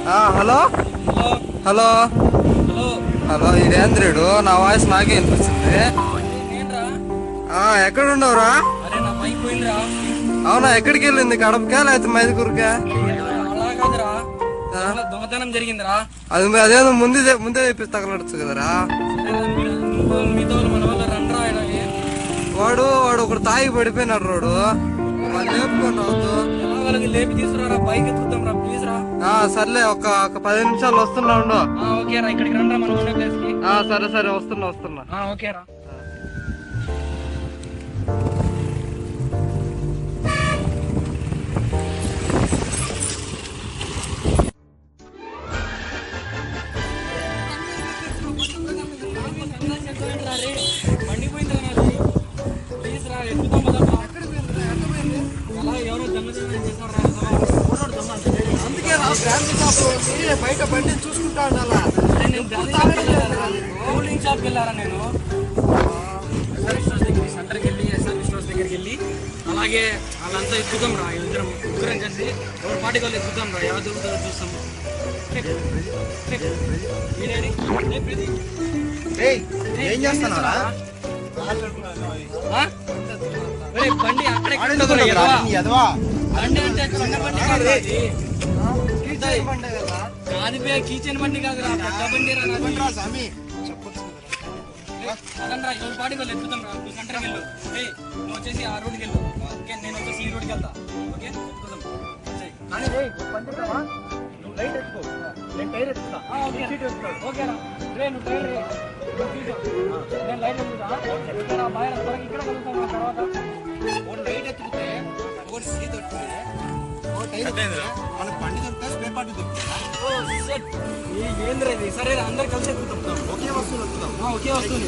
Hello hello hello ఇదేంద్రుడు నా voice నాకే వినిపిస్తుంది. ఎక్కడ ఉండవురా? అవునా, ఎక్కడికి వెళ్ళింది? కడపకా లేకపోతే మైదుకూరుకా? దొంగతనం జరిగిందిరా. అదేదో ముందే చెప్పి తగలడచ్చు కదరా. వాడు ఒకడు తాగి పడిపోయినాడు రోడ్డు. లేపి తీసుకురా, బైక్ ఎత్తుకుతాం రా, ప్లీజ్ రా. సర్లే, ఒక 10 నిమిషాలు వస్తున్నా ఉండు. ఓకేరా, ఇక్కడికి రండి మనం ఉండే ప్లేస్ కి. సరే వస్తున్నా. ఓకేరా. బయట బండి చూసుకుంటా ఉండాలా. కూలింగ్ షాప్కి వెళ్ళారా నేను? సెంటర్కి వెళ్ళి ఎస్ఆర్వి స్టోర్స్ దగ్గరికి వెళ్ళి అలాగే వాళ్ళంతా ఎత్తుతాం రా. ముగ్గురం కలిసి ఎవరి పార్టీ వాళ్ళు ఎత్తుతాం రా. ఎవరు దొరుకుతారో చూస్తాము. ఏం చేస్తున్నారా? బండి అక్కడే బండి అంటే చిన్న బండి కాదు, కీచెన్ బండి కాదురా, పెద్ద బండి రా. అదనరా, ఎవరి పార్టీ వాళ్ళు ఎత్తుతాం రా. నువ్వు సెంటర్కి వెళ్ళు, నువ్వు వచ్చేసి ఆ రోడ్కి వెళ్ళు. ఓకే, నేను వచ్చేసి ఈ రోడ్కి వెళ్తా. ఓకే, ఎత్తుకుందాం. ఓకేరా, నువ్వు టైర్ నేను లైట్ ఎత్తుతా. బాయ్, ఇక్కడ కలుగుతాం తర్వాత. లైట్ ఎత్తుకుతే మనకు బండి దొరుకుతా, స్పేర్ పార్టీ దొరుకుతా. ఏంద్ర ఇది? సరే, అందరు కలిసి ఎక్కుతాం. ఒకే వస్తువులు ఎక్కుతాం. ఒకే వస్తుంది.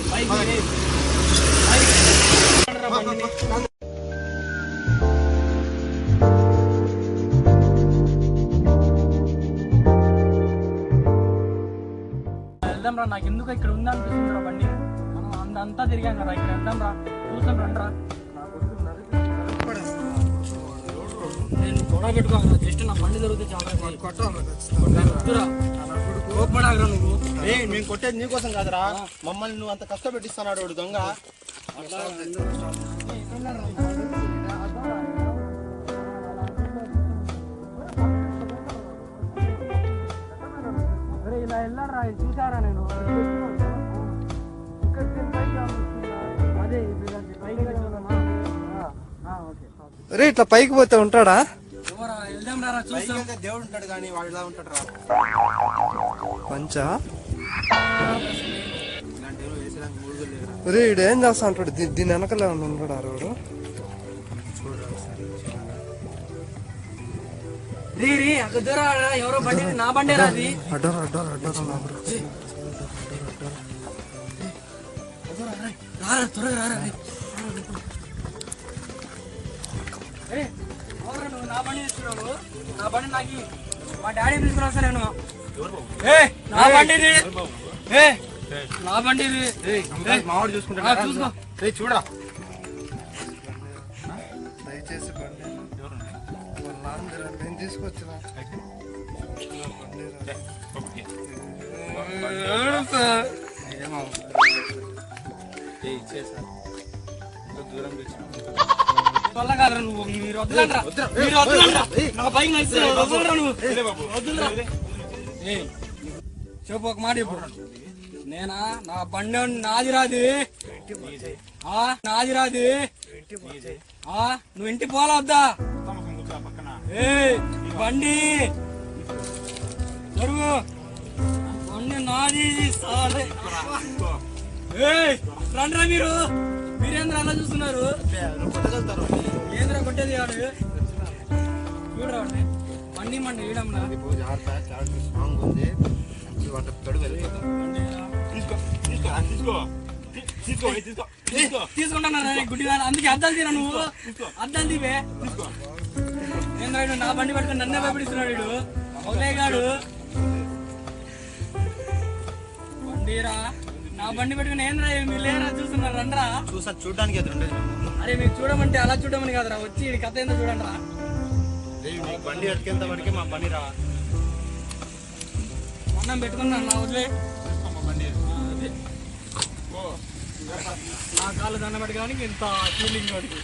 వెళ్దాం రా. నాకు ఎందుకు ఇక్కడ ఉందా అనిపిస్తుంది రా బండి. మనం అంతా తిరిగాం కదా, ఇక్కడ వెళ్దాం రా. చూసాం రండి రా. నేను గొడవ పెట్టుకోవాలి, జస్ట్ నా బండి దొరికితే చాలా కొట్టరా. కోపడాగరా నువ్వు. మేము కొట్టేది నీకోసం కాదురా, మమ్మల్ని నువ్వు అంత కష్టపెట్టిస్తున్నాడు వాడు దొంగ. ఇలా వెళ్ళారా, చూసారా? నేను రే, ఇట్లా పైకి పోతే ఉంటాడా? దేవుడు ఉంటాడు కానీ వాడు ఇలా ఉంటాడు రా. పంచా రే, ఇడు ఏం చేస్తా అంటాడు? దీని వెనకలే ఉంటాడు ఆ రోడ్డు. ఎవరో బండి, నా బండి రాది. త్వరగా రారా. నువ్వు నా బండి తీసుకున్నావు. నా బండి నాకు మా డాడీ తీసుకుని వస్తా. నేను నా బండి నా బండి మావాడు చూసుకుంటా. చూసుకో, చూడరా. దయచేసి బండి నేను తీసుకొచ్చిన వల్ల కాదురా నువ్వు. మీరు వద్దులంటరా, మీరు వద్దులంటరా. నా బైక్ వద్దులరా నువ్వు. వద్దులరా. చెప్పు ఒక మాట ఇప్పుడు. నేనా నా బండి నాది రాదు, నాది రాదు. నువ్వు ఇంటి పోలా వద్దా? బండి జరుగు, బండి నాది. రండ్రా మీరు. మీరేంద్ర అలా చూస్తున్నారు? ఏంద్ర కొట్టేది వాడు? చూడరా బండి మండి వేయడంలా. తీసుకుంటున్నా గుడ్డిగా, అందుకే అద్దాలు తీరా నువ్వు. అద్దాలు తీవే. ఏంద్రా నా బండి పట్టుకుని నన్నే భయపడిస్తున్నాడు వీడు. ఒకలేగాడు బండిరా. నా బండి పెట్టుకుని ఏంద్రా మీరు లేరా చూస్తున్నారు? రండ్రా. చూడడానికి అరే మీకు చూడమంటే అలా చూడమని కాదురా, వచ్చి కథ ఏందో చూడండి రా. బండి అట్టుకెంత వరకే మా పని రా. అన్నం పెట్టుకున్నాను నా వదిలే నా కాళ్ళు దండం పెట్టుకోవడానికి ఇంత ఫీలింగ్ వాడికి